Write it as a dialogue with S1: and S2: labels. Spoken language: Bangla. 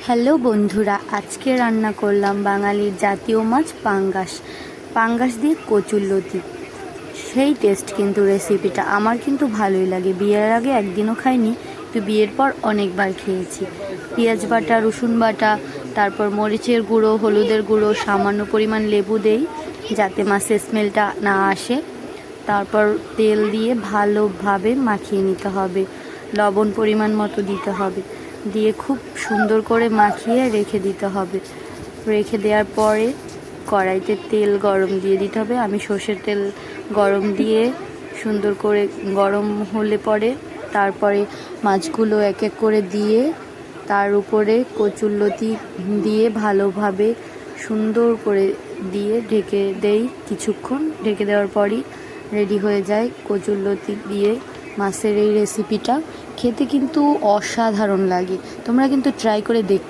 S1: হ্যালো বন্ধুরা, আজকে রান্না করলাম বাঙালির জাতীয় মাছ পাঙ্গাস। পাঙ্গাস দিয়ে কচুরলতি, সেই টেস্ট কিন্তু রেসিপিটা আমার কিন্তু ভালোই লাগে। বিয়ের আগে একদিনও খাইনি, তো বিয়ের পর অনেকবার খেয়েছি। পেঁয়াজ বাটা, রসুন বাটা, তারপর মরিচের গুঁড়ো, হলুদের গুঁড়ো, সামান্য পরিমাণ লেবু দেই যাতে মাছের স্মেলটা না আসে। তারপর তেল দিয়ে ভালোভাবে মাখিয়ে নিতে হবে, লবণ পরিমাণ মতো দিতে হবে, দিয়ে খুব সুন্দর করে মাখিয়ে রেখে দিতে হবে। রেখে দেওয়ার পরে কড়াইতে তেল গরম দিয়ে দিতে হবে। আমি সর্ষের তেল গরম দিয়ে সুন্দর করে গরম হলে পরে তারপরে মাছগুলো এক এক করে দিয়ে তার উপরে কচুরলতি দিয়ে ভালোভাবে সুন্দর করে দিয়ে ঢেকে দেই। কিছুক্ষণ ঢেকে দেওয়ার পরই রেডি হয়ে যায় কচুরলতি দিয়ে মাছের এই রেসিপিটা। খেতে কিন্তু অসাধারণ লাগে, তোমরা কিন্তু ট্রাই করে দেখতে